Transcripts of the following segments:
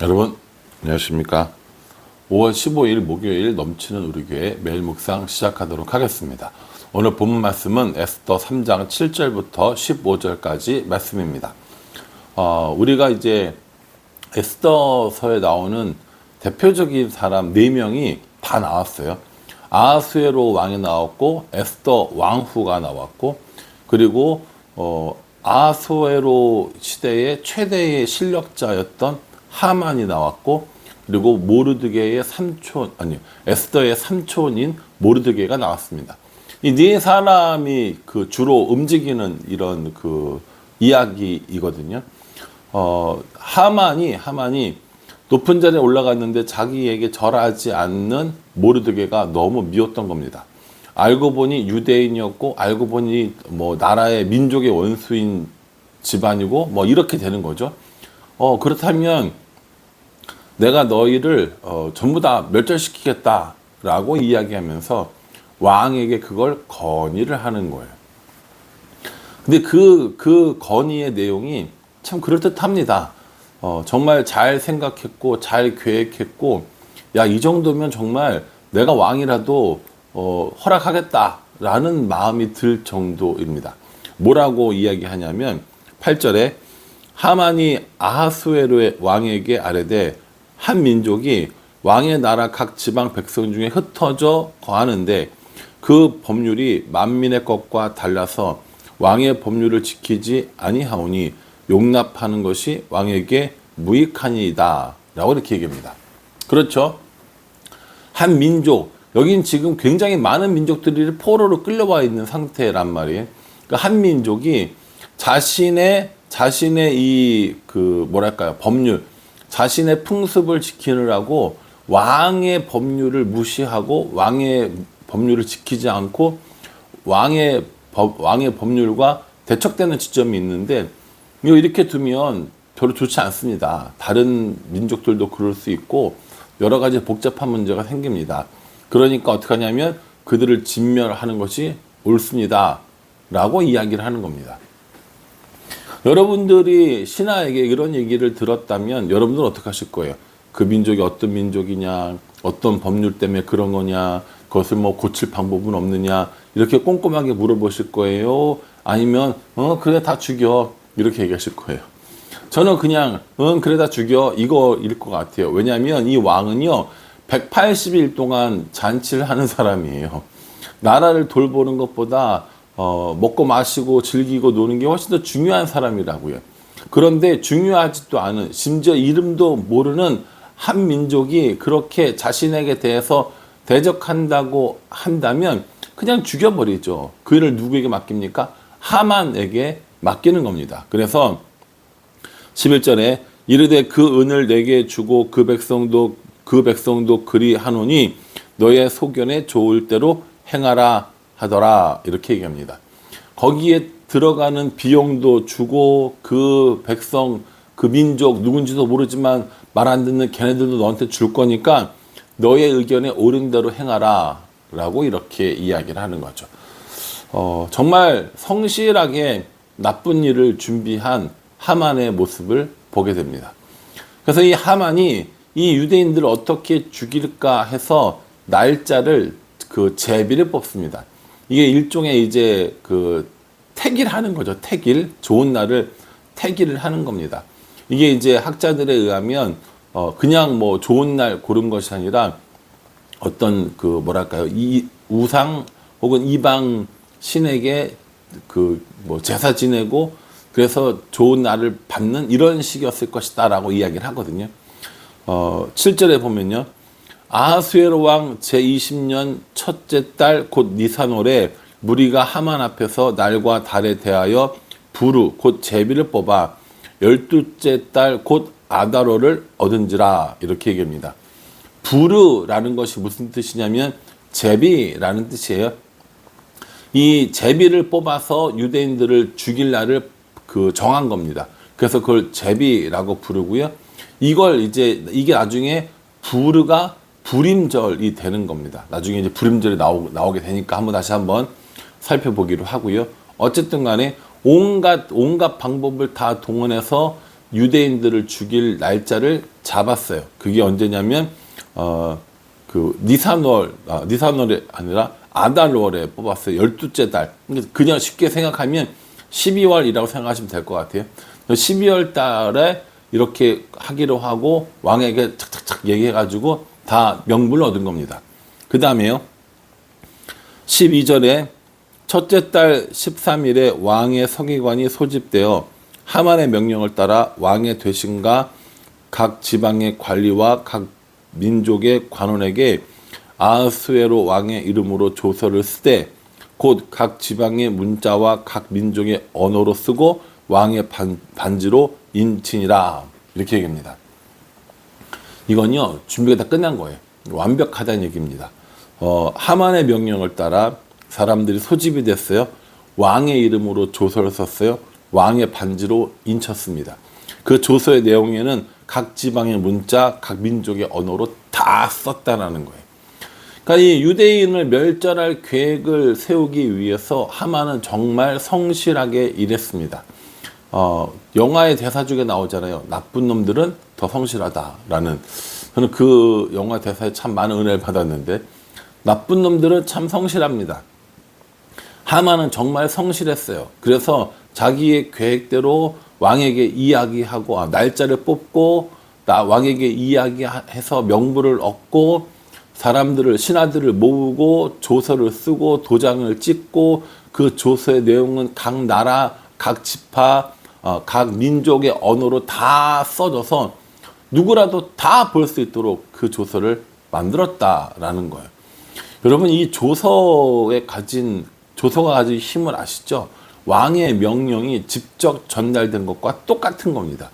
여러분 안녕하십니까. 5월 15일 목요일 넘치는 우리 교회 매일 묵상 시작하도록 하겠습니다. 오늘 본문 말씀은 에스더 3장 7절부터 15절까지 말씀입니다. 우리가 이제 에스더서에 나오는 대표적인 사람 4명이 다 나왔어요. 아하수에로 왕이 나왔고, 에스더 왕후가 나왔고, 그리고 아하수에로 시대의 최대의 실력자였던 하만이 나왔고, 그리고 모르드게의 에스더의 삼촌인 모르드게가 나왔습니다. 이 네 사람이 주로 움직이는 이런 이야기이거든요. 하만이 높은 자리에 올라갔는데 자기에게 절하지 않는 모르드게가 너무 미웠던 겁니다. 알고 보니 유대인이었고, 알고 보니 나라의 민족의 원수인 집안이고, 이렇게 되는 거죠. 그렇다면 내가 너희를 전부 다 멸절시키겠다라고 이야기하면서 왕에게 그걸 건의를 하는 거예요. 근데 그 건의의 내용이 참 그럴듯합니다. 정말 잘 생각했고 잘 계획했고, 야, 이 정도면 정말 내가 왕이라도 허락하겠다라는 마음이 들 정도입니다. 뭐라고 이야기하냐면 8절에 하만이 아하수에로의 왕에게 아뢰되 한 민족이 왕의 나라 각 지방 백성 중에 흩어져 거하는데 그 법률이 만민의 것과 달라서 왕의 법률을 지키지 아니하오니 용납하는 것이 왕에게 무익하니이다 라고 이렇게 얘기합니다. 그렇죠? 한 민족, 여긴 지금 굉장히 많은 민족들이 포로로 끌려와 있는 상태란 말이에요. 그러니까 한 민족이 자신의 법률, 자신의 풍습을 지키느라고 왕의 법률을 무시하고 왕의 법률을 지키지 않고 왕의 법률과 대척되는 지점이 있는데, 이렇게 두면 별로 좋지 않습니다. 다른 민족들도 그럴 수 있고 여러 가지 복잡한 문제가 생깁니다. 그러니까 어떻게 하냐면 그들을 진멸하는 것이 옳습니다 라고 이야기를 하는 겁니다. 여러분들이 신하에게 이런 얘기를 들었다면 여러분들은 어떻게 하실 거예요? 그 민족이 어떤 민족이냐, 어떤 법률 때문에 그런 거냐, 그것을 고칠 방법은 없느냐, 이렇게 꼼꼼하게 물어보실 거예요? 아니면 그래 다 죽여, 이렇게 얘기하실 거예요? 저는 그냥 그래 다 죽여, 이거일 것 같아요. 왜냐하면 이 왕은요 180일 동안 잔치를 하는 사람이에요. 나라를 돌보는 것보다 먹고 마시고 즐기고 노는 게 훨씬 더 중요한 사람이라고요. 그런데 중요하지도 않은, 심지어 이름도 모르는 한 민족이 그렇게 자신에게 대해서 대적한다고 한다면 그냥 죽여버리죠. 그 일을 누구에게 맡깁니까? 하만에게 맡기는 겁니다. 그래서 11절에 이르되 그 은을 내게 주고 그 백성도 그리 하노니 너의 소견에 좋을 대로 행하라 하더라, 이렇게 얘기합니다. 거기에 들어가는 비용도 주고 그 백성, 그 민족 누군지도 모르지만 말 안 듣는 걔네들도 너한테 줄 거니까 너의 의견에 옳은 대로 행하라 라고 이렇게 이야기를 하는 거죠. 정말 성실하게 나쁜 일을 준비한 하만의 모습을 보게 됩니다. 그래서 이 하만이 이 유대인들을 어떻게 죽일까 해서 날짜를 제비를 뽑습니다. 이게 일종의 이제 택일하는 거죠. 택일, 좋은 날을 택일을 하는 겁니다. 이게 이제 학자들에 의하면 그냥 좋은 날 고른 것이 아니라 어떤 이 우상 혹은 이방 신에게 제사 지내고 그래서 좋은 날을 받는 이런 식이었을 것이다라고 이야기를 하거든요. 7절에 보면요. 아하수에로 왕 제20년 첫째 달 곧 니산월에 무리가 하만 앞에서 날과 달에 대하여 부르 곧 제비를 뽑아 12째 달 곧 아다로를 얻은지라, 이렇게 얘기합니다. 부르라는 것이 무슨 뜻이냐면 제비라는 뜻이에요. 이 제비를 뽑아서 유대인들을 죽일 날을 정한 겁니다. 그래서 그걸 제비라고 부르고요. 이게 나중에 부르가 불임절이 되는 겁니다. 나중에 이제 불임절이 나오게 되니까 다시 한번 살펴보기로 하고요. 어쨌든 간에 온갖 방법을 다 동원해서 유대인들을 죽일 날짜를 잡았어요. 그게 언제냐면 그 니산월이 아니라 아달월에 뽑았어요. 12째 달. 그냥 쉽게 생각하면 12월이라고 생각하시면 될 것 같아요. 12월 달에 이렇게 하기로 하고 왕에게 착착착 얘기해가지고 다 명분을 얻은 겁니다. 그 다음에요. 12절에 첫째 달 13일에 왕의 서기관이 소집되어 하만의 명령을 따라 왕의 대신과 각 지방의 관리와 각 민족의 관원에게 아하수에로 왕의 이름으로 조서를 쓰되 곧 각 지방의 문자와 각 민족의 언어로 쓰고 왕의 반지로 인친이라. 이렇게 얘기합니다. 이건요, 준비가 다 끝난 거예요. 완벽하다는 얘기입니다. 하만의 명령을 따라 사람들이 소집이 됐어요. 왕의 이름으로 조서를 썼어요. 왕의 반지로 인쳤습니다. 그 조서의 내용에는 각 지방의 문자, 각 민족의 언어로 다 썼다라는 거예요. 그러니까 이 유대인을 멸절할 계획을 세우기 위해서 하만은 정말 성실하게 일했습니다. 영화의 대사 중에 나오잖아요. 나쁜 놈들은 더 성실하다라는. 저는 그 영화 대사에 참 많은 은혜를 받았는데, 나쁜 놈들은 참 성실합니다. 하만은 정말 성실했어요. 그래서 자기의 계획대로 왕에게 이야기하고 날짜를 뽑고 왕에게 이야기해서 명부를 얻고 사람들을 신하들을 모으고 조서를 쓰고 도장을 찍고 그 조서의 내용은 각 나라, 각 지파, 각 민족의 언어로 다 써져서 누구라도 다 볼 수 있도록 그 조서를 만들었다라는 거예요. 여러분, 이 조서가 가진 힘을 아시죠? 왕의 명령이 직접 전달된 것과 똑같은 겁니다.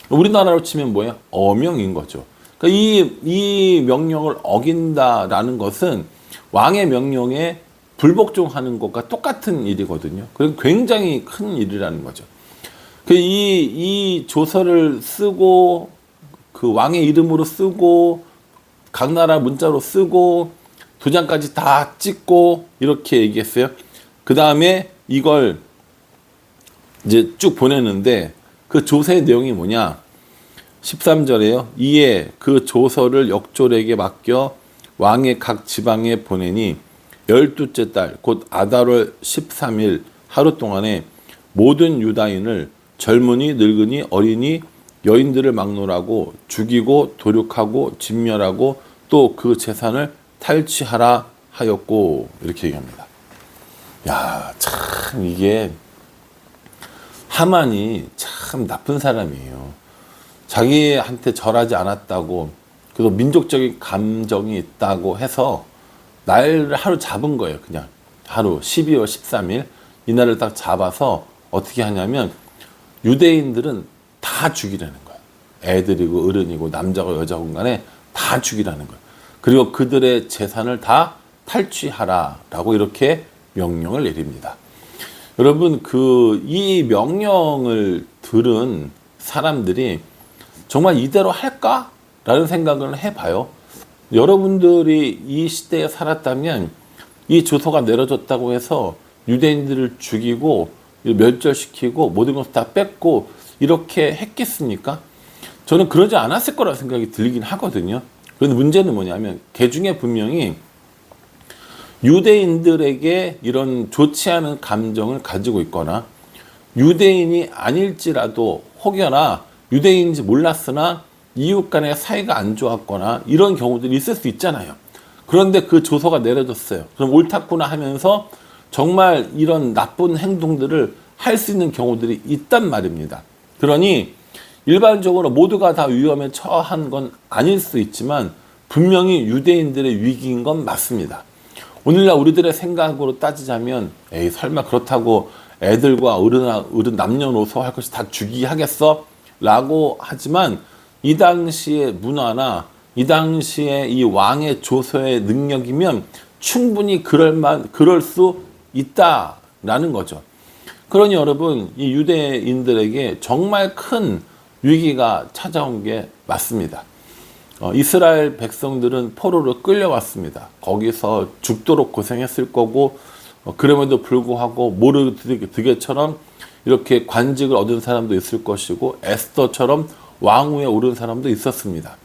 우리나라로 치면 뭐예요? 어명인 거죠. 그러니까 이 명령을 어긴다라는 것은 왕의 명령에 불복종하는 것과 똑같은 일이거든요. 그럼 굉장히 큰 일이라는 거죠. 이 조서를 쓰고 그 왕의 이름으로 쓰고 각 나라 문자로 쓰고 도장까지 다 찍고 이렇게 얘기했어요. 그 다음에 이걸 이제 쭉 보내는데 그 조서의 내용이 뭐냐? 13절에요. 이에 그 조서를 역졸에게 맡겨 왕의 각 지방에 보내니 12째 달 곧 아달월 13일 하루 동안에 모든 유다인을 젊은이 늙은이 어린이 여인들을 막론하고 죽이고 도륙하고 진멸하고 또 그 재산을 탈취하라 하였고. 이렇게 얘기합니다. 야, 참 이게 하만이 참 나쁜 사람이에요. 자기한테 절하지 않았다고, 그래서 민족적인 감정이 있다고 해서 날을 하루 잡은 거예요. 그냥 하루 12월 13일 이날을 딱 잡아서 어떻게 하냐면 유대인들은 다 죽이라는 거예요. 애들이고 어른이고 남자고 여자고 간에 다 죽이라는 거예요. 그리고 그들의 재산을 다 탈취하라라고 이렇게 명령을 내립니다. 여러분, 이 명령을 들은 사람들이 정말 이대로 할까라는 생각을 해봐요. 여러분들이 이 시대에 살았다면 이 조서가 내려졌다고 해서 유대인들을 죽이고 멸절시키고 모든 것을 다 뺏고 이렇게 했겠습니까? 저는 그러지 않았을 거라고 생각이 들긴 하거든요. 그런데 문제는 뭐냐면 그 중에 분명히 유대인들에게 이런 좋지 않은 감정을 가지고 있거나 유대인이 아닐지라도 혹여나 유대인인지 몰랐으나 이웃 간의 사이가 안 좋았거나 이런 경우들이 있을 수 있잖아요. 그런데 그 조서가 내려졌어요. 그럼 옳다구나 하면서 정말 이런 나쁜 행동들을 할 수 있는 경우들이 있단 말입니다. 그러니 일반적으로 모두가 다 위험에 처한 건 아닐 수 있지만 분명히 유대인들의 위기인 건 맞습니다. 오늘날 우리들의 생각으로 따지자면 에이 설마 그렇다고 애들과 어른 남녀노소 할 것이 다 죽이하겠어? 라고 하지만 이 당시의 문화나 이 당시의 이 왕의 조서의 능력이면 충분히 그럴 수 있다라는 거죠. 그러니 여러분, 이 유대인들에게 정말 큰 위기가 찾아온 게 맞습니다. 이스라엘 백성들은 포로로 끌려왔습니다. 거기서 죽도록 고생했을 거고 그럼에도 불구하고 모르드게처럼 이렇게 관직을 얻은 사람도 있을 것이고 에스더처럼 왕위에 오른 사람도 있었습니다.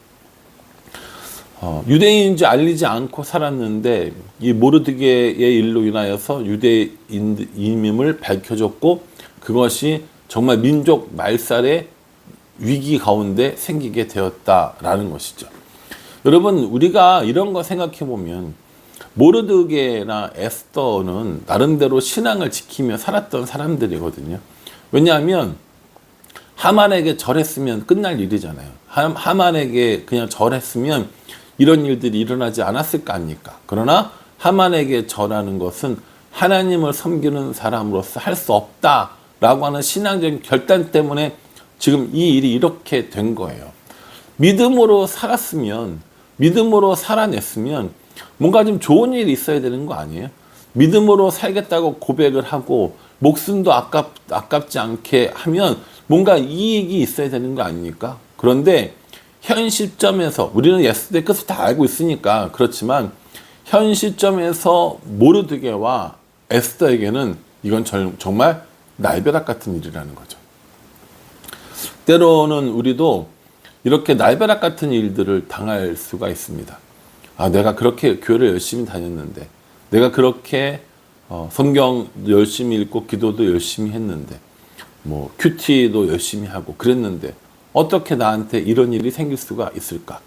유대인인지 알리지 않고 살았는데 이 모르드게의 일로 인하여서 유대인임을 밝혀줬고 그것이 정말 민족 말살의 위기 가운데 생기게 되었다라는 것이죠. 여러분, 우리가 이런 거 생각해 보면 모르드게나 에스더는 나름대로 신앙을 지키며 살았던 사람들이거든요. 왜냐하면 하만에게 절했으면 끝날 일이잖아요. 하만에게 그냥 절했으면 이런 일들이 일어나지 않았을 거 아닙니까? 그러나 하만에게 절하는 것은 하나님을 섬기는 사람으로서 할 수 없다라고 하는 신앙적인 결단 때문에 지금 이 일이 이렇게 된 거예요. 믿음으로 살았으면, 믿음으로 살아냈으면 뭔가 좀 좋은 일이 있어야 되는 거 아니에요? 믿음으로 살겠다고 고백을 하고 목숨도 아깝지 않게 하면 뭔가 이익이 있어야 되는 거 아닙니까? 그런데 현 시점에서 우리는 에스더의 끝을 다 알고 있으니까 그렇지만 현 시점에서 모르드게와 에스더에게는 이건 정말 날벼락 같은 일이라는 거죠. 때로는 우리도 이렇게 날벼락 같은 일들을 당할 수가 있습니다. 내가 그렇게 교회를 열심히 다녔는데, 내가 그렇게 성경 열심히 읽고 기도도 열심히 했는데, 뭐 큐티도 열심히 하고 그랬는데 어떻게 나한테 이런 일이 생길 수가 있을까?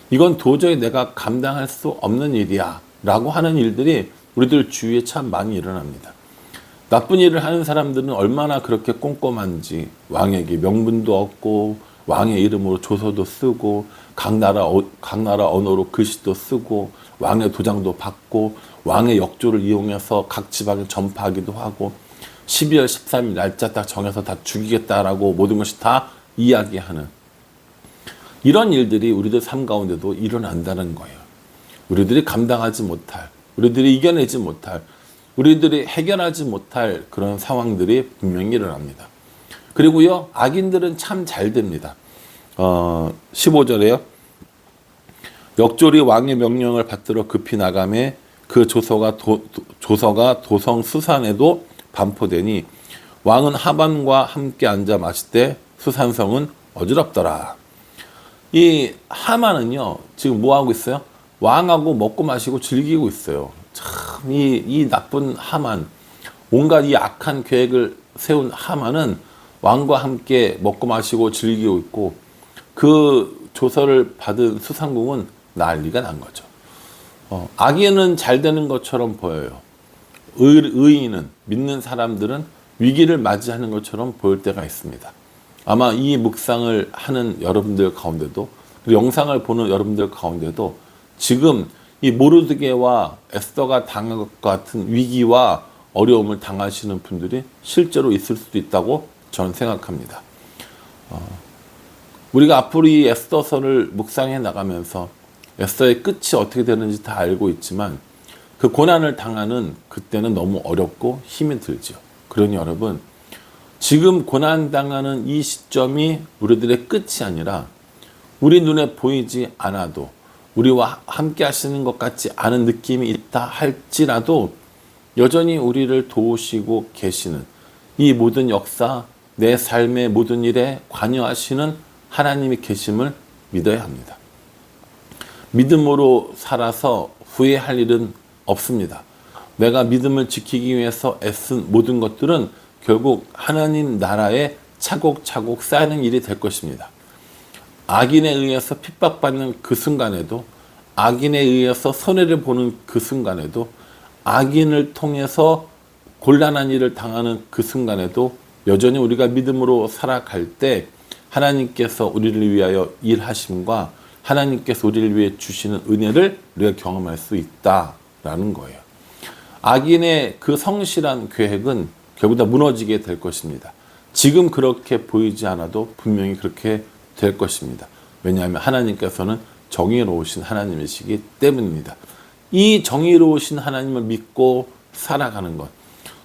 이건 도저히 내가 감당할 수 없는 일이야 라고 하는 일들이 우리들 주위에 참 많이 일어납니다. 나쁜 일을 하는 사람들은 얼마나 그렇게 꼼꼼한지, 왕에게 명분도 얻고 왕의 이름으로 조서도 쓰고 각 나라 언어로 글씨도 쓰고 왕의 도장도 받고 왕의 역조를 이용해서 각 지방에 전파하기도 하고 12월 13일 날짜 딱 정해서 다 죽이겠다라고 모든 것이 다 이야기하는 이런 일들이 우리들 삶 가운데도 일어난다는 거예요. 우리들이 감당하지 못할, 우리들이 이겨내지 못할, 우리들이 해결하지 못할 그런 상황들이 분명히 일어납니다. 그리고요, 악인들은 참 잘 됩니다. 15절에요. 역졸이 왕의 명령을 받들어 급히 나가매 그 조서가 도성 수산에도 반포되니 왕은 하반과 함께 앉아 마실 때 수산성은 어지럽더라. 이 하만은요, 지금 뭐 하고 있어요? 왕하고 먹고 마시고 즐기고 있어요. 참 이 나쁜 하만, 온갖 이 악한 계획을 세운 하만은 왕과 함께 먹고 마시고 즐기고 있고 그 조서를 받은 수상궁은 난리가 난 거죠. 악인은 잘 되는 것처럼 보여요. 의인은, 믿는 사람들은 위기를 맞이하는 것처럼 보일 때가 있습니다. 아마 이 묵상을 하는 여러분들 가운데도, 그리고 영상을 보는 여러분들 가운데도 지금 이 모르드게와 에스더가 당한 것 같은 위기와 어려움을 당하시는 분들이 실제로 있을 수도 있다고 저는 생각합니다. 우리가 앞으로 이 에스더서를 묵상해 나가면서 에스더의 끝이 어떻게 되는지 다 알고 있지만 그 고난을 당하는 그때는 너무 어렵고 힘이 들죠. 그러니 여러분, 지금 고난당하는 이 시점이 우리들의 끝이 아니라 우리 눈에 보이지 않아도 우리와 함께 하시는 것 같지 않은 느낌이 있다 할지라도 여전히 우리를 도우시고 계시는 이 모든 역사, 내 삶의 모든 일에 관여하시는 하나님이 계심을 믿어야 합니다. 믿음으로 살아서 후회할 일은 없습니다. 내가 믿음을 지키기 위해서 애쓴 모든 것들은 결국 하나님 나라에 차곡차곡 쌓이는 일이 될 것입니다. 악인에 의해서 핍박받는 그 순간에도, 악인에 의해서 손해를 보는 그 순간에도, 악인을 통해서 곤란한 일을 당하는 그 순간에도 여전히 우리가 믿음으로 살아갈 때 하나님께서 우리를 위하여 일하심과 하나님께서 우리를 위해 주시는 은혜를 우리가 경험할 수 있다라는 거예요. 악인의 그 성실한 계획은 결국 다 무너지게 될 것입니다. 지금 그렇게 보이지 않아도 분명히 그렇게 될 것입니다. 왜냐하면 하나님께서는 정의로우신 하나님이시기 때문입니다. 이 정의로우신 하나님을 믿고 살아가는 것,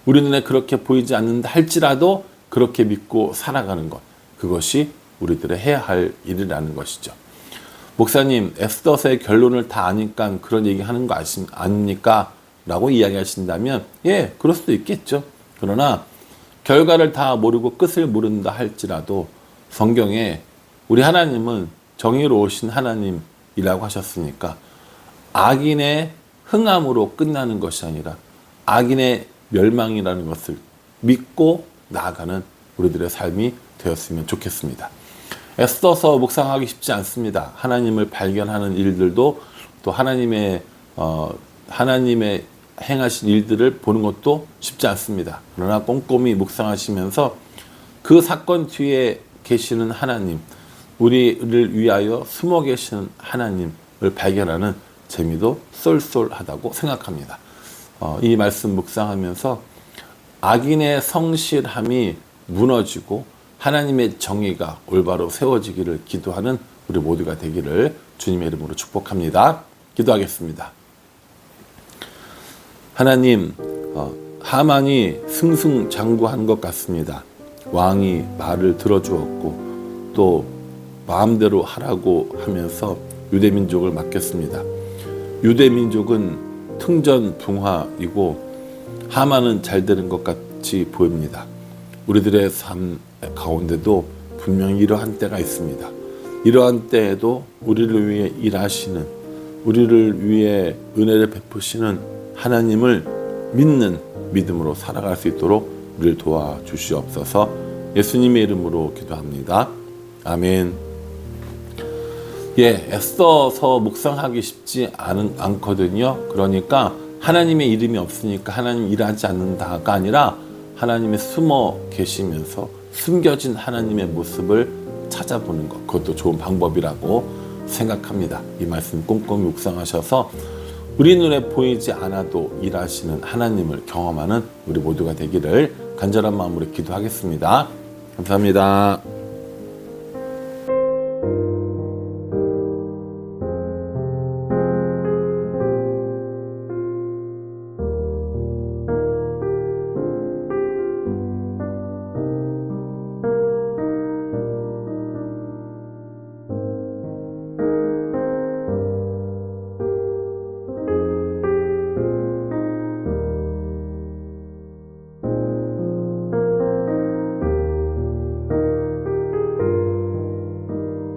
우리 눈에 그렇게 보이지 않는다 할지라도 그렇게 믿고 살아가는 것, 그것이 우리들의 해야 할 일이라는 것이죠. 목사님, 에스더서의 결론을 다 아니까 그런 얘기 하는 거 아닙니까? 라고 이야기하신다면, 예, 그럴 수도 있겠죠. 그러나 결과를 다 모르고 끝을 모른다 할지라도 성경에 우리 하나님은 정의로우신 하나님이라고 하셨으니까 악인의 흥함으로 끝나는 것이 아니라 악인의 멸망이라는 것을 믿고 나아가는 우리들의 삶이 되었으면 좋겠습니다. 애써서 묵상하기 쉽지 않습니다. 하나님을 발견하는 일들도 또 하나님의 행하신 일들을 보는 것도 쉽지 않습니다. 그러나 꼼꼼히 묵상하시면서 그 사건 뒤에 계시는 하나님, 우리를 위하여 숨어 계시는 하나님을 발견하는 재미도 쏠쏠하다고 생각합니다. 이 말씀 묵상하면서 악인의 성실함이 무너지고 하나님의 정의가 올바로 세워지기를 기도하는 우리 모두가 되기를 주님의 이름으로 축복합니다. 기도하겠습니다. 하나님, 하만이 승승장구한 것 같습니다. 왕이 말을 들어주었고 또 마음대로 하라고 하면서 유대민족을 맡겼습니다. 유대민족은 승전붕화이고 하만은 잘 되는 것 같이 보입니다. 우리들의 삶 가운데도 분명히 이러한 때가 있습니다. 이러한 때에도 우리를 위해 일하시는, 우리를 위해 은혜를 베푸시는 하나님을 믿는 믿음으로 살아갈 수 있도록 우리를 도와주시옵소서. 예수님의 이름으로 기도합니다. 아멘. 애써서 묵상하기 쉽지 않거든요. 그러니까 하나님의 이름이 없으니까 하나님 일하지 않는다가 아니라 하나님의 숨어 계시면서 숨겨진 하나님의 모습을 찾아보는 것, 그것도 좋은 방법이라고 생각합니다. 이 말씀 꼼꼼히 묵상하셔서 우리 눈에 보이지 않아도 일하시는 하나님을 경험하는 우리 모두가 되기를 간절한 마음으로 기도하겠습니다. 감사합니다.